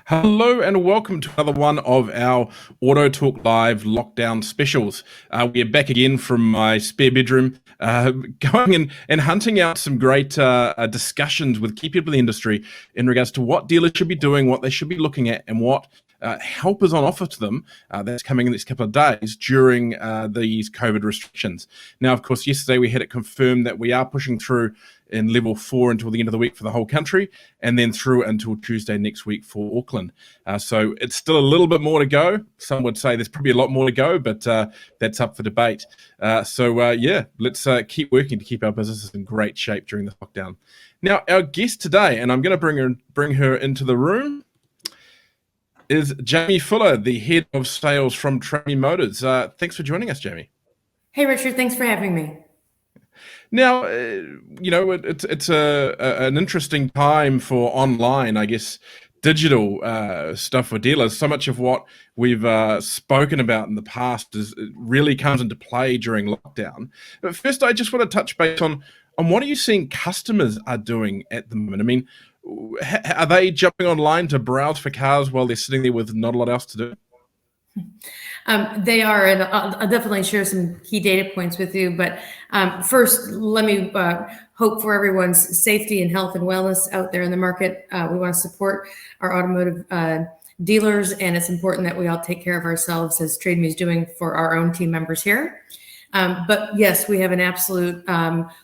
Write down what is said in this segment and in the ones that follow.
Hello and welcome to another one of our AutoTalk Live lockdown specials. We are back again from my spare bedroom, going and hunting out some great discussions with key people in the industry in regards to what dealers should be doing, what they should be looking at, and what help is on offer to them that's coming in the next couple of days during these COVID restrictions. Now, of course, yesterday we had it confirmed that we are pushing through in level 4 until the end of the week for the whole country, and then through until Tuesday next week for Auckland. So it's still a little bit more to go. Some would say there's probably a lot more to go, but that's up for debate. Let's keep working to keep our businesses in great shape during the lockdown. Now, our guest today, and I'm going to bring her into the room, is Jayme Fuller, the head of sales from Jayme Motors. Thanks for joining us, Jayme. Hey, Richard. Thanks for having me. Now, it's an interesting time for online, I guess, digital stuff for dealers. So much of what we've spoken about in the past really comes into play during lockdown. But first, I just want to touch base on what are you seeing customers are doing at the moment? I mean, are they jumping online to browse for cars while they're sitting there with not a lot else to do? They are, and I'll definitely share some key data points with you. But first, let me hope for everyone's safety and health and wellness out there in the market. We want to support our automotive dealers, and it's important that we all take care of ourselves, as Jayme is doing for our own team members here. But yes, we have an absolute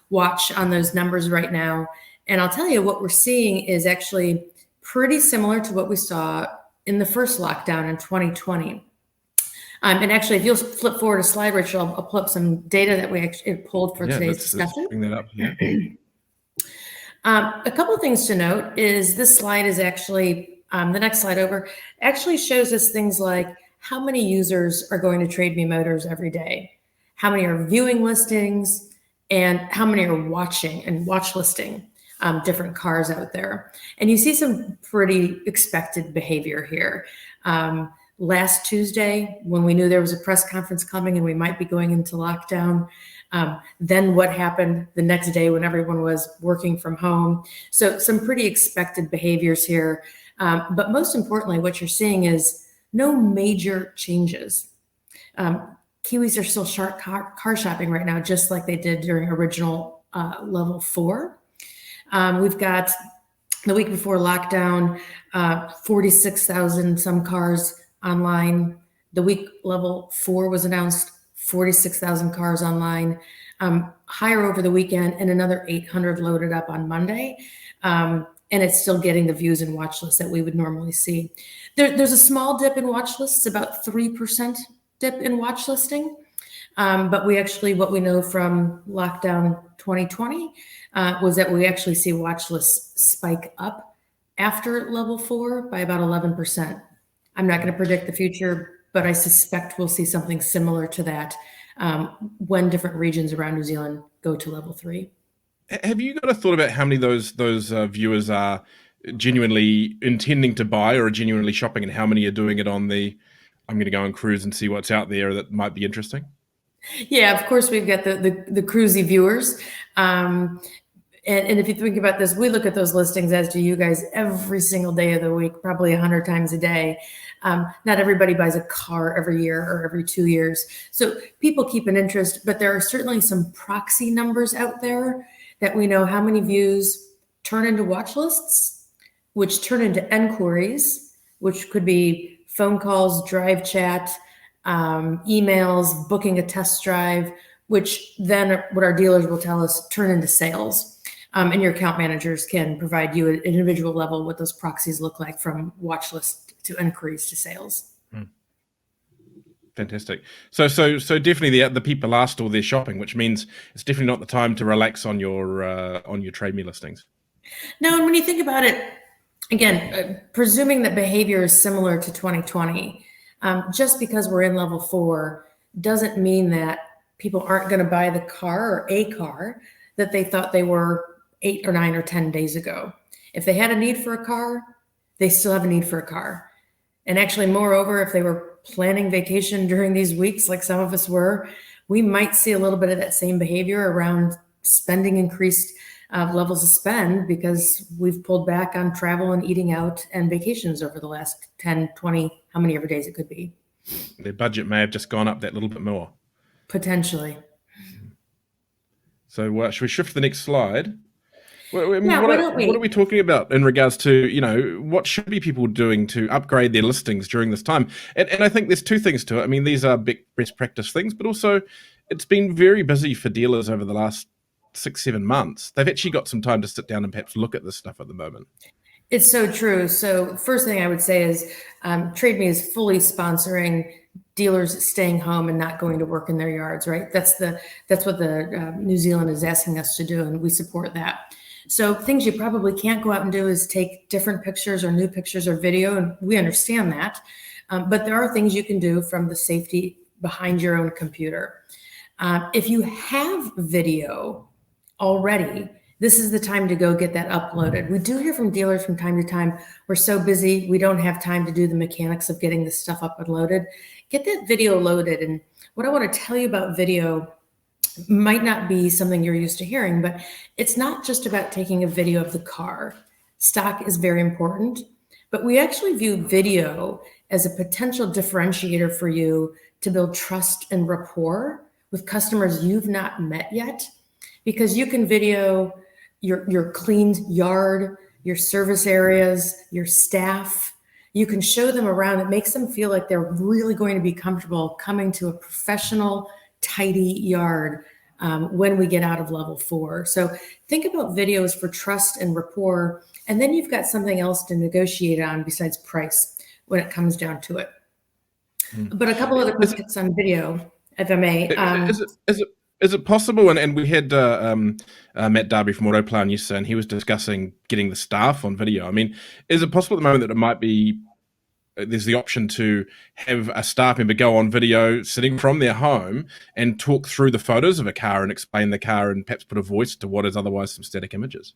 watch on those numbers right now. And I'll tell you, what we're seeing is actually pretty similar to what we saw in the first lockdown in 2020. And actually, if you'll flip forward a slide, Richard, I'll pull up some data that we actually pulled for today's discussion. Bring that up. Yeah. A couple of things to note is this slide is actually, the next slide over, actually shows us things like how many users are going to Jayme Motors every day, how many are viewing listings, and how many are watching and watch listing different cars out there. And you see some pretty expected behavior here. Last Tuesday, when we knew there was a press conference coming and we might be going into lockdown, then what happened the next day when everyone was working from home. So some pretty expected behaviors here. But most importantly, what you're seeing is no major changes. Kiwis are still car shopping right now, just like they did during original level 4. We've got the week before lockdown, 46,000 some cars online. The week level 4 was announced, 46,000 cars online, higher over the weekend, and another 800 loaded up on Monday. And it's still getting the views and watch lists that we would normally see. There's a small dip in watch lists, about 3% dip in watch listing. But what we know from lockdown 2020 was that we actually see watch lists spike up after level 4 by about 11%. I'm not going to predict the future, but I suspect we'll see something similar to that when different regions around New Zealand go to level 3. Have you got a thought about how many of those viewers are genuinely intending to buy or are genuinely shopping, and how many are doing it on the I'm going to go and cruise and see what's out there that might be interesting? Yeah, of course, we've got the cruisy viewers. And if you think about this, we look at those listings, as do you guys, every single day of the week, probably 100 times a day. Not everybody buys a car every year or every 2 years. So people keep an interest, but there are certainly some proxy numbers out there that we know how many views turn into watch lists, which turn into enquiries, which could be phone calls, drive chat, emails, booking a test drive, which then what our dealers will tell us turn into sales. And your account managers can provide you at an individual level what those proxies look like, from watch list to inquiries to sales. Fantastic. So definitely the people are still there shopping, which means it's definitely not the time to relax on your Jayme listings. No, and when you think about it, again, presuming that behavior is similar to 2020, just because we're in level 4 doesn't mean that people aren't going to buy the car or a car that they thought they were 8 or 9 or 10 days ago. If they had a need for a car, they still have a need for a car. And actually, moreover, if they were planning vacation during these weeks, like some of us were, we might see a little bit of that same behavior around spending increased levels of spend because we've pulled back on travel and eating out and vacations over the last 10, 20, how many ever days it could be. Their budget may have just gone up that little bit more. Potentially. So should we shift to the next slide? Well, I mean, Yeah, why don't what are we talking about in regards to, what should be people doing to upgrade their listings during this time? And I think there's two things to it. I mean, these are best practice things, but also it's been very busy for dealers over the last 6-7 months. They've actually got some time to sit down and perhaps look at this stuff at the moment. It's so true. So first thing I would say is Trade Me is fully sponsoring dealers staying home and not going to work in their yards, right? That's what the New Zealand is asking us to do, and we support that. So things you probably can't go out and do is take different pictures or new pictures or video, and we understand that. But there are things you can do from the safety behind your own computer. If you have video already, this is the time to go get that uploaded. We do hear from dealers from time to time, we're so busy, we don't have time to do the mechanics of getting this stuff up and loaded. Get that video loaded. And what I want to tell you about video might not be something you're used to hearing, but it's not just about taking a video of the car. Stock is very important, but we actually view video as a potential differentiator for you to build trust and rapport with customers you've not met yet, because you can video your cleaned yard, your service areas, your staff. You can show them around. It makes them feel like they're really going to be comfortable coming to a professional, tidy yard when we get out of level 4. So think about videos for trust and rapport, and then you've got something else to negotiate on besides price when it comes down to it. But a couple other quick tips on video, if I may. Is it possible? And we had Matt Darby from AutoTalk yesterday, and he was discussing getting the staff on video. I mean, is it possible at the moment that it might be there's the option to have a staff member go on video sitting from their home and talk through the photos of a car and explain the car and perhaps put a voice to what is otherwise some static images?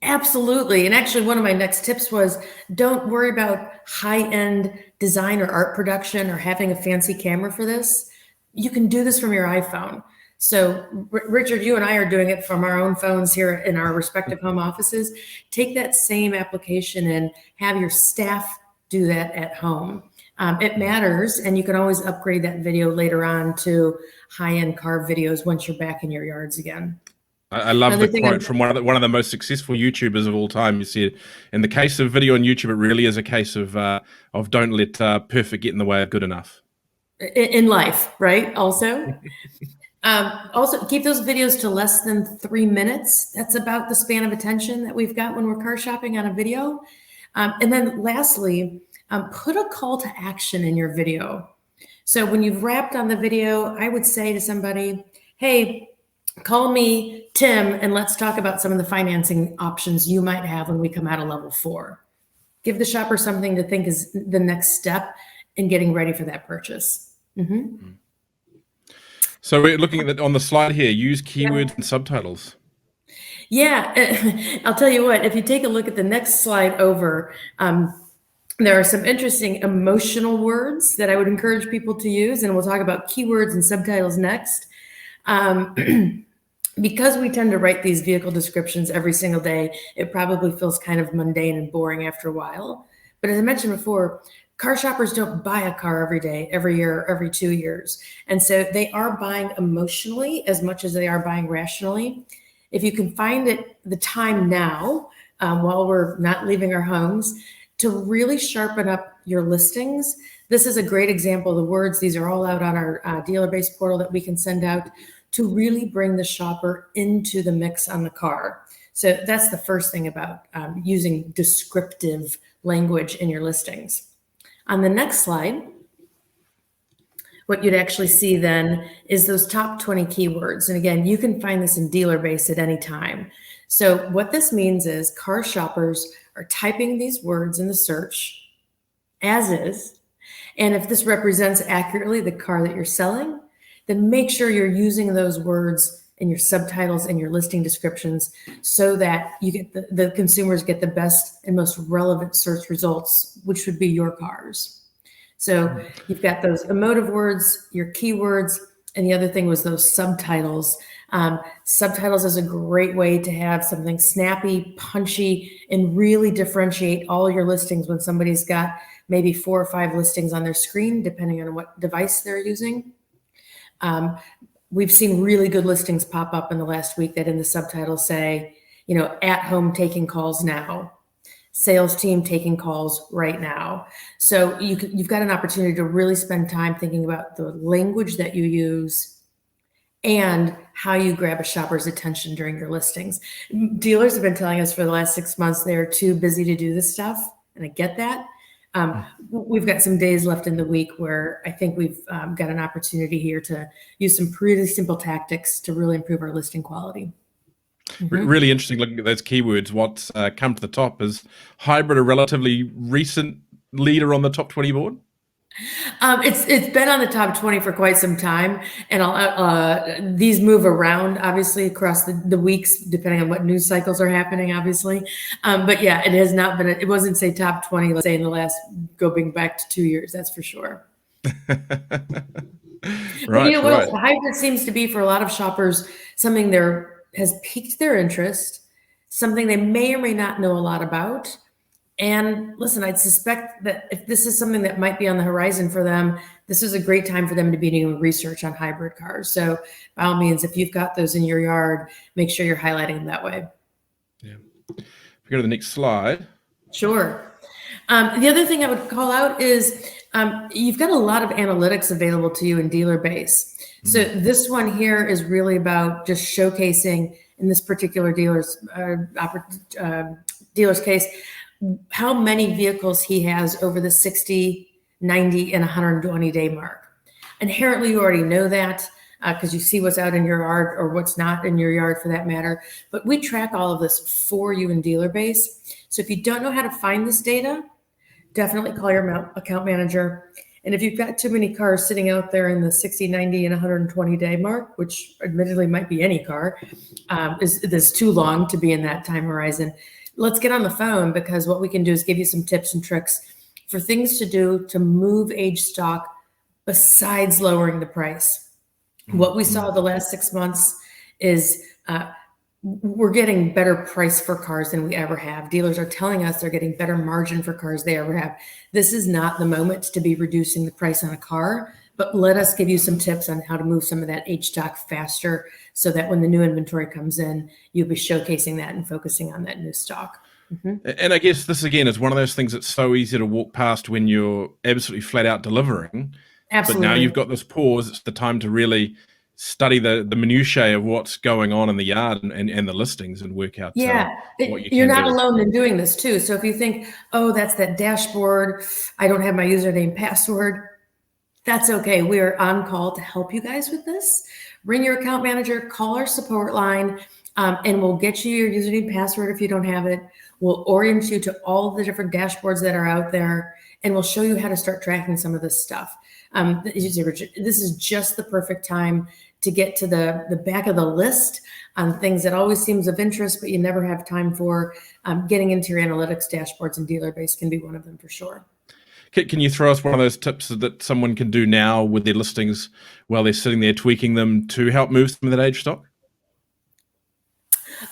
Absolutely. And actually, one of my next tips was don't worry about high-end design or art production or having a fancy camera for this. You can do this from your iPhone. So Richard, you and I are doing it from our own phones here in our respective home offices. Take that same application and have your staff do that at home. It matters, and you can always upgrade that video later on to high-end car videos once you're back in your yards again. I love the quote from one of the most successful YouTubers of all time. You said, in the case of video on YouTube, it really is a case of don't let perfect get in the way of good enough. In life, right? Also. Also, keep those videos to less than 3 minutes. That's about the span of attention that we've got when we're car shopping on a video. And then lastly, put a call to action in your video. So when you've wrapped on the video, I would say to somebody, hey, call me Tim and let's talk about some of the financing options you might have when we come out of level 4. Give the shopper something to think is the next step in getting ready for that purchase. So we're looking at on the slide here, use keywords and subtitles. Yeah, I'll tell you what, if you take a look at the next slide over, there are some interesting emotional words that I would encourage people to use, and we'll talk about keywords and subtitles next. Because we tend to write these vehicle descriptions every single day, it probably feels kind of mundane and boring after a while. But as I mentioned before, car shoppers don't buy a car every day, every year, every 2 years. And so they are buying emotionally as much as they are buying rationally. If you can find the time now, while we're not leaving our homes, to really sharpen up your listings, this is a great example of the words. These are all out on our dealer-based portal that we can send out to really bring the shopper into the mix on the car. So that's the first thing about using descriptive language in your listings. On the next slide, what you'd actually see then is those top 20 keywords. And again, you can find this in dealer-based at any time. So what this means is car shoppers are typing these words in the search as is. And if this represents accurately the car that you're selling, then make sure you're using those words in your subtitles and your listing descriptions so that you get the consumers get the best and most relevant search results, which would be your cars. So you've got those emotive words, your keywords, and the other thing was those subtitles. Subtitles is a great way to have something snappy, punchy, and really differentiate all your listings when somebody's got maybe 4 or 5 listings on their screen, depending on what device they're using. We've seen really good listings pop up in the last week that in the subtitles say, at home taking calls now, sales team taking calls right now. So you've got an opportunity to really spend time thinking about the language that you use and how you grab a shopper's attention during your listings. Dealers have been telling us for the last 6 months they're too busy to do this stuff, and I get that. We've got some days left in the week where I think we've got an opportunity here to use some pretty simple tactics to really improve our listing quality. Really interesting looking at those keywords. What's come to the top is hybrid, a relatively recent leader on the top 20 board. It's been on the top 20 for quite some time, and these move around obviously across the weeks depending on what news cycles are happening, obviously. But yeah, it has not been. It wasn't say top 20. Let's say in the last going back to 2 years. That's for sure. Right. The hybrid seems to be for a lot of shoppers something has piqued their interest, something they may or may not know a lot about. And listen, I'd suspect that if this is something that might be on the horizon for them, this is a great time for them to be doing research on hybrid cars. So by all means, if you've got those in your yard, make sure you're highlighting them that way. Yeah. If we go to the next slide. Sure. The other thing I would call out is you've got a lot of analytics available to you in Dealer Base. So this one here is really about just showcasing in this particular dealer's case, how many vehicles he has over the 60, 90, and 120-day mark. Inherently, you already know that because you see what's out in your yard or what's not in your yard for that matter. But we track all of this for you in Dealer Base. So if you don't know how to find this data, definitely call your account manager. And if you've got too many cars sitting out there in the 60, 90, and 120-day mark, which admittedly might be any car, is too long to be in that time horizon, let's get on the phone, because what we can do is give you some tips and tricks for things to do to move age stock besides lowering the price. What we saw the last 6 months is we're getting better price for cars than we ever have. Dealers are telling us they're getting better margin for cars they ever have. This is not the moment to be reducing the price on a car, but let us give you some tips on how to move some of that age stock faster so that when the new inventory comes in, you'll be showcasing that and focusing on that new stock. And I guess this, again, is one of those things that's so easy to walk past when you're absolutely flat out delivering. Absolutely. But now you've got this pause. It's the time to really study the minutiae of what's going on in the yard and the listings and work out what you're not alone in doing this too. So if you think, oh, that's that dashboard, I don't have my username password, that's okay. We are on call to help you guys with this. Ring your account manager, call our support line, and we'll get you your username password if you don't have it. We'll orient you to all the different dashboards that are out there, and we'll show you how to start tracking some of this stuff. This is just the perfect time to get to the back of the list on things that always seems of interest, but you never have time for. Getting into your analytics dashboards and Dealer Base can be one of them for sure. Can you throw us one of those tips that someone can do now with their listings while they're sitting there tweaking them to help move some of that age stock?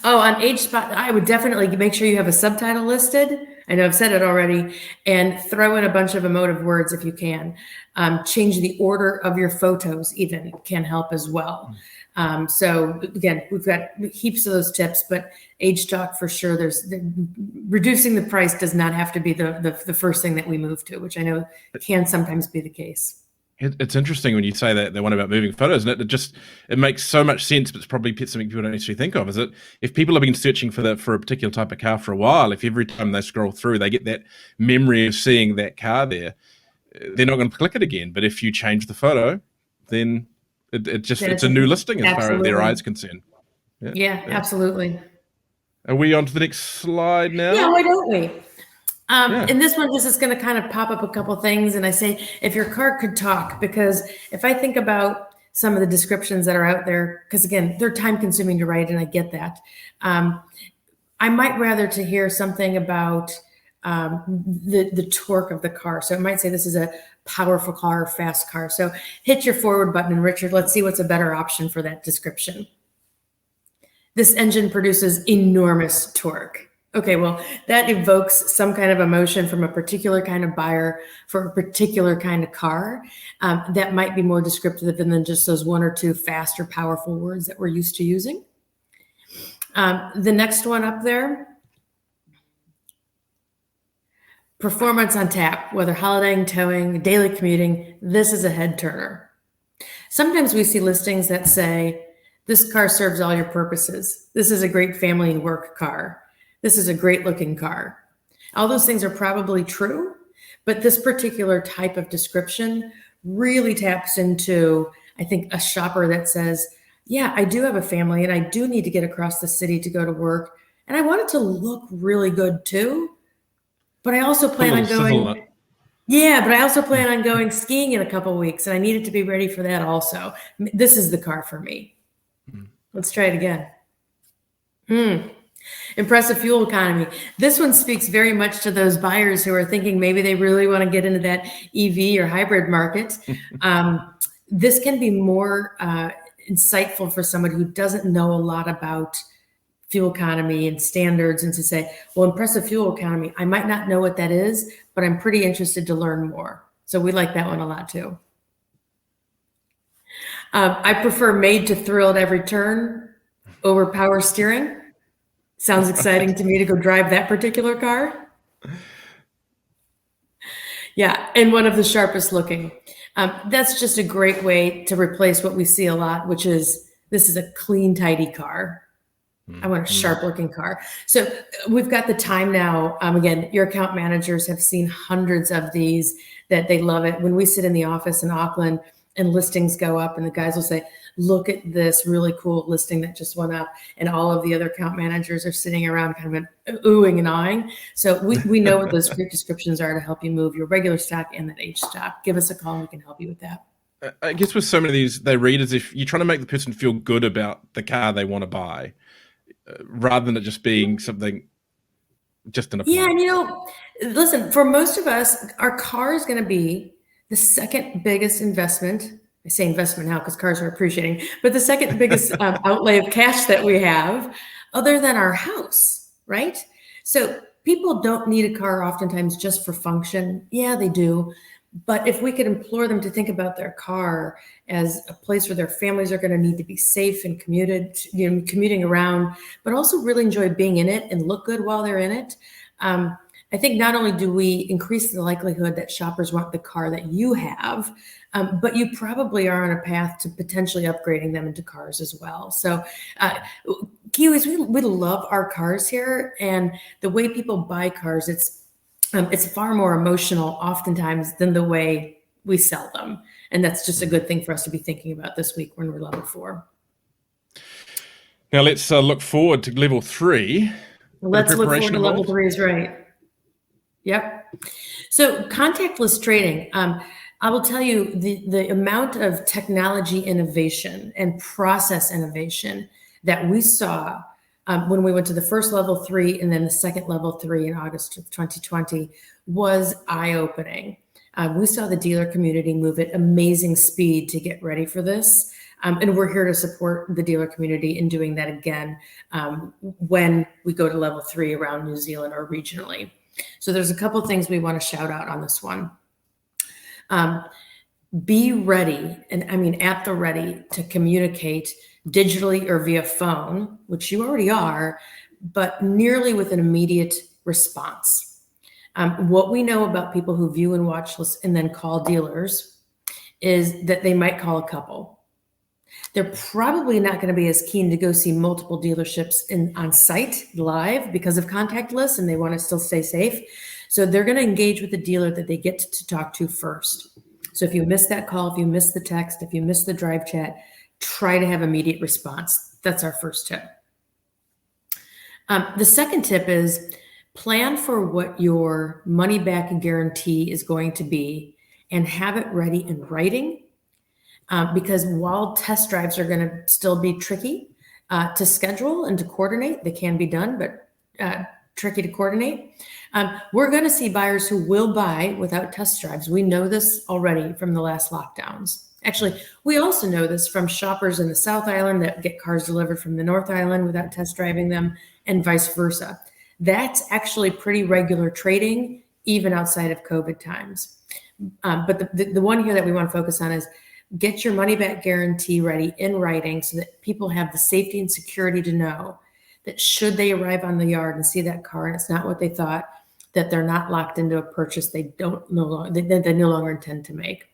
Oh, on age spot, I would definitely make sure you have a subtitle listed. I know I've said it already, and throw in a bunch of emotive words if you can. Change the order of your photos even can help as well. So again, we've got heaps of those tips, but age stock for sure. Reducing the price does not have to be the first thing that we move to, which I know can sometimes be the case. It's interesting when you say that the one about moving photos, and it makes so much sense, but it's probably something people don't actually think of. Is it if people have been searching for a particular type of car for a while, if every time they scroll through they get that memory of seeing that car there, they're not going to click it again. But if you change the photo, then it's a new listing as far as their eyes concerned. Yeah, absolutely. Are we on to the next slide now? Yeah, why don't we? And this one just is going to kind of pop up a couple things. And I say, if your car could talk, because if I think about some of the descriptions that are out there, because again, they're time consuming to write, and I get that. I might rather to hear something about the torque of the car. So it might say this is a powerful car or fast car. So hit your forward button, and Richard, let's see what's a better option for that description. This engine produces enormous torque. Okay, well, that evokes some kind of emotion from a particular kind of buyer for a particular kind of car that might be more descriptive than just those one or two fast or powerful words that we're used to using. The next one up there, performance on tap, whether holidaying, towing, daily commuting, this is a head turner. Sometimes we see listings that say, this car serves all your purposes. This is a great family and work car. This is a great looking car. All those things are probably true, but this particular type of description really taps into, I think, a shopper that says, yeah, I do have a family and I do need to get across the city to go to work. And I want it to look really good too. But I also plan on going, but I also plan on going skiing in a couple of weeks and I need it to be ready for that also. This is the car for me. Let's try it again. Impressive fuel economy. This one speaks very much to those buyers who are thinking maybe they really want to get into that EV or hybrid market. This can be more insightful for somebody who doesn't know a lot about fuel economy and standards, and to say, well, impressive fuel economy, I might not know what that is, but I'm pretty interested to learn more. So we like that one a lot too. I prefer made to thrill at every turn over power steering. Sounds exciting to me to go drive that particular car. Yeah, and one of the sharpest looking. That's just a great way to replace what we see a lot, which is, this is a clean, tidy car. I want a sharp looking car. So we've got the time now. Again, your account managers have seen hundreds of these that they love it. When we sit in the office in Auckland and listings go up and the guys will say, look at this really cool listing that just went up. And all of the other account managers are sitting around kind of oohing and awing. So we know what those great descriptions are to help you move your regular stock and that age stock. Give us a call and we can help you with that. I guess with so many of these, they read as if you're trying to make the person feel good about the car they want to buy, rather than it just being something just an appliance. Yeah, and listen, for most of us, our car is going to be the second biggest investment. I say investment now because cars are appreciating, but the second biggest outlay of cash that we have, other than our house, right? So people don't need a car oftentimes just for function. Yeah, they do. But if we could implore them to think about their car as a place where their families are going to need to be safe and commuting around, but also really enjoy being in it and look good while they're in it. I think not only do we increase the likelihood that shoppers want the car that you have, but you probably are on a path to potentially upgrading them into cars as well. So Kiwis, we love our cars here, and the way people buy cars, it's far more emotional oftentimes than the way we sell them. And that's just a good thing for us to be thinking about this week when we're level 4. Now let's look forward to level 3. Let's look forward to level 3 is right. Yep. So contactless trading, I will tell you the amount of technology innovation and process innovation that we saw when we went to the first level 3 and then the second level 3 in August of 2020 was eye-opening. We saw the dealer community move at amazing speed to get ready for this. And we're here to support the dealer community in doing that again when we go to level 3 around New Zealand or regionally. So there's a couple of things we want to shout out on this one. Be ready, and I mean at the ready, to communicate digitally or via phone, which you already are, but nearly with an immediate response. What we know about people who view and watch lists and then call dealers is that they might call a couple. They're probably not going to be as keen to go see multiple dealerships on site live because of contactless, and they want to still stay safe. So they're going to engage with the dealer that they get to talk to first. So if you miss that call, if you miss the text, if you miss the drive chat, try to have immediate response. That's our first tip. The second tip is plan for what your money back guarantee is going to be and have it ready in writing. Because while test drives are going to still be tricky to schedule and to coordinate, they can be done, but tricky to coordinate. We're going to see buyers who will buy without test drives. We know this already from the last lockdowns. Actually, we also know this from shoppers in the South Island that get cars delivered from the North Island without test driving them, and vice versa. That's actually pretty regular trading, even outside of COVID times. But the one here that we want to focus on is get your money back guarantee ready in writing so that people have the safety and security to know that should they arrive on the yard and see that car and it's not what they thought, that they're not locked into a purchase they no longer intend to make.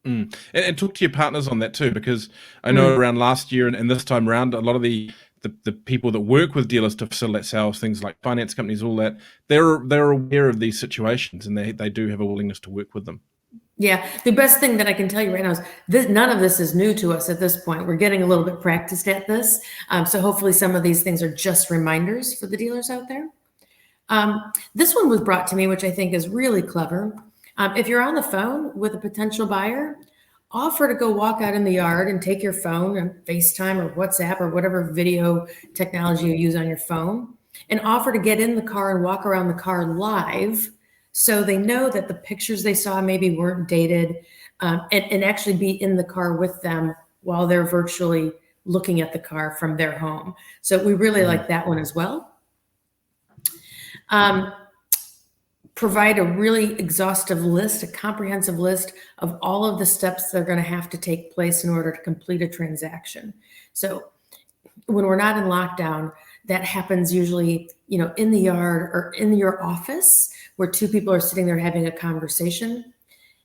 And talk to your partners on that too, because I know around last year and this time around, a lot of the people that work with dealers to facilitate sales, things like finance companies, all that, they're aware of these situations and they do have a willingness to work with them. Yeah, the best thing that I can tell you right now is none of this is new to us at this point. We're getting a little bit practiced at this. So hopefully some of these things are just reminders for the dealers out there. This one was brought to me, which I think is really clever. If you're on the phone with a potential buyer, offer to go walk out in the yard and take your phone and FaceTime or WhatsApp or whatever video technology you use on your phone, and offer to get in the car and walk around the car live, so they know that the pictures they saw maybe weren't dated, and actually be in the car with them while they're virtually looking at the car from their home. So we really like that one as well. Provide a really exhaustive list, a comprehensive list of all of the steps that are going to have to take place in order to complete a transaction. So when we're not in lockdown, that happens usually, in the yard or in your office where two people are sitting there having a conversation.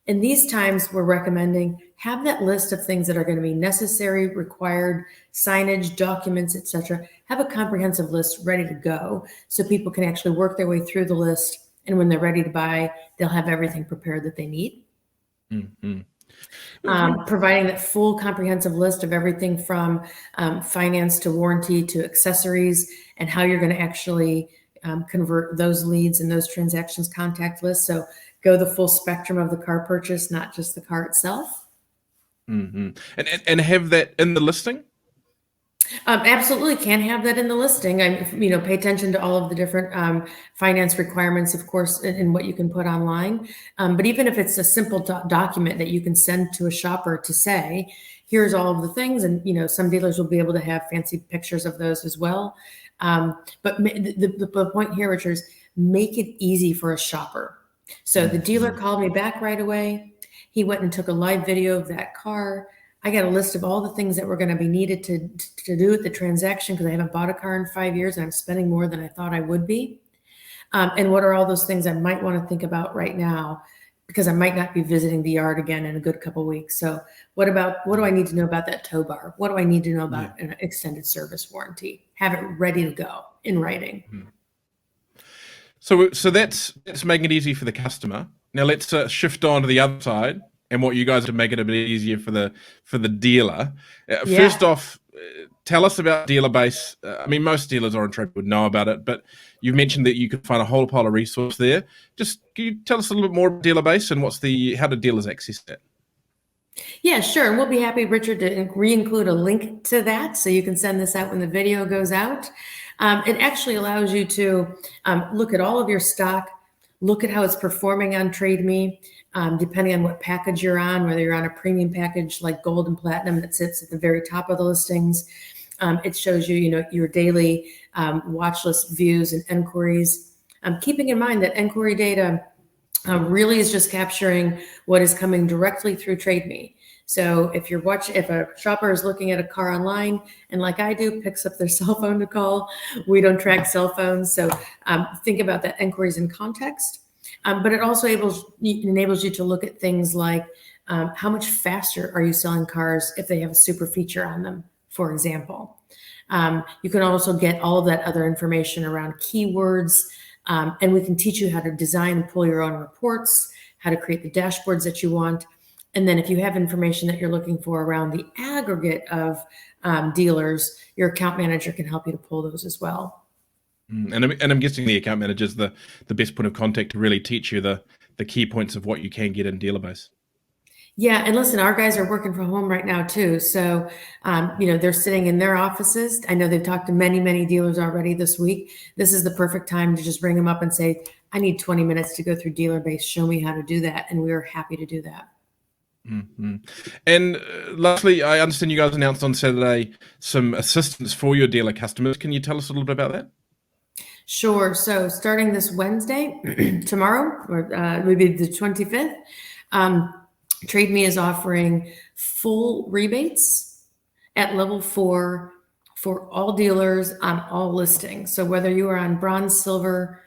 In these times, we're recommending have that list of things that are going to be necessary, required, signage, documents, etc. Have a comprehensive list ready to go so people can actually work their way through the list. And when they're ready to buy, they'll have everything prepared that they need. Providing that full comprehensive list of everything from finance to warranty to accessories and how you're going to actually convert those leads and those transactions contact lists. So go the full spectrum of the car purchase, not just the car itself. And have that in the listing? Absolutely can have that in the listing. Pay attention to all of the different finance requirements, of course, and what you can put online. But even if it's a simple document that you can send to a shopper to say, here's all of the things, and some dealers will be able to have fancy pictures of those as well. But the point here, Richard, is make it easy for a shopper. So the dealer called me back right away. He went and took a live video of that car. I got a list of all the things that were going to be needed to do at the transaction because I haven't bought a car in 5 years and I'm spending more than I thought I would be. And what are all those things I might want to think about right now because I might not be visiting the yard again in a good couple of weeks. So what do I need to know about that tow bar? What do I need to know about an extended service warranty? Have it ready to go in writing. So that's making it easy for the customer. Now let's shift on to the other side. And what you guys are making it a bit easier for the dealer. First off, tell us about dealer base. Most dealers on trade would know about it, but you've mentioned that you can find a whole pile of resource there. Just can you tell us a little bit more about dealer base and how do dealers access that? Yeah, sure. And we'll be happy, Richard, to re-include a link to that so you can send this out when the video goes out. It actually allows you to look at all of your stock, look at how it's performing on TradeMe, depending on what package you're on, whether you're on a premium package like Gold and Platinum that sits at the very top of the listings. It shows you, your daily watch list views and inquiries. Keeping in mind that inquiry data really is just capturing what is coming directly through TradeMe. So if a shopper is looking at a car online and like I do, picks up their cell phone to call, we don't track cell phones. So think about that inquiries in context. But it also enables you to look at things like how much faster are you selling cars if they have a super feature on them, for example. You can also get all of that other information around keywords, and we can teach you how to design and pull your own reports, how to create the dashboards that you want. And then if you have information that you're looking for around the aggregate of dealers, your account manager can help you to pull those as well. And I'm guessing the account manager is the best point of contact to really teach you the key points of what you can get in dealer base. Yeah, and listen, our guys are working from home right now too. So, they're sitting in their offices. I know they've talked to many, many dealers already this week. This is the perfect time to just bring them up and say, I need 20 minutes to go through dealer base. Show me how to do that. And we are happy to do that. Mm-hmm. And lastly, I understand you guys announced on Saturday some assistance for your dealer customers. Can you tell us a little bit about that? Sure. So starting this Wednesday, tomorrow, or maybe the 25th, Trade Me is offering full rebates at level 4 for all dealers on all listings. So whether you are on bronze, silver,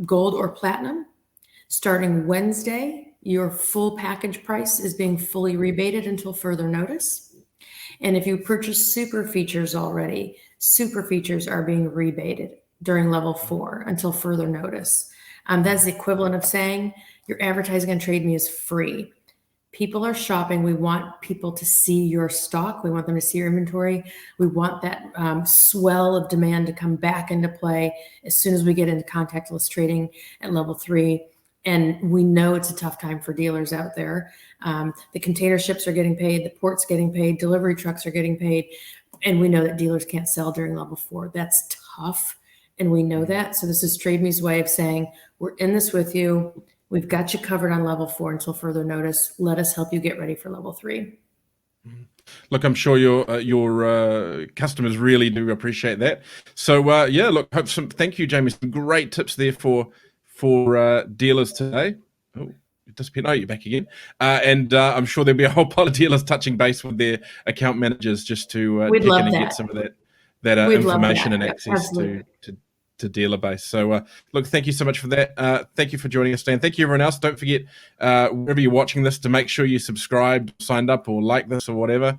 gold, or platinum, starting Wednesday, your full package price is being fully rebated until further notice. And if you purchase super features already, super features are being rebated during level 4 until further notice. That's the equivalent of saying your advertising on Trade Me is free. People are shopping. We want people to see your stock. We want them to see your inventory. We want that swell of demand to come back into play as soon as we get into contactless trading at level 3. And we know it's a tough time for dealers out there. The container ships are getting paid, the port's getting paid, delivery trucks are getting paid. And we know that dealers can't sell during level 4. That's tough. And we know that. So this is Trade Me's way of saying, we're in this with you. We've got you covered on level 4 until further notice. Let us help you get ready for level 3. Look, I'm sure your customers really do appreciate that. So yeah, look, thank you, Jayme. Some great tips there for dealers today. Oh, you disappeared. Oh, you're back again. And I'm sure there'll be a whole pile of dealers touching base with their account managers just to We'd kick love in and that. get some of that We'd love information that. and Yep, access absolutely. to dealer base. So look, thank you so much for that. Thank you for joining us today. And thank you everyone else. Don't forget, wherever you're watching this, to make sure you subscribe, signed up, or like this or whatever.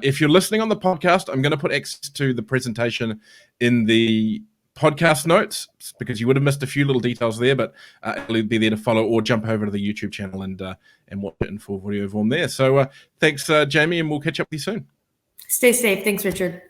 If you're listening on the podcast, I'm going to put access to the presentation in the podcast notes, because you would have missed a few little details there, but it'll be there to follow, or jump over to the YouTube channel and watch it in full video form there. So thanks, Jayme, and we'll catch up with you soon. Stay safe. Thanks, Richard.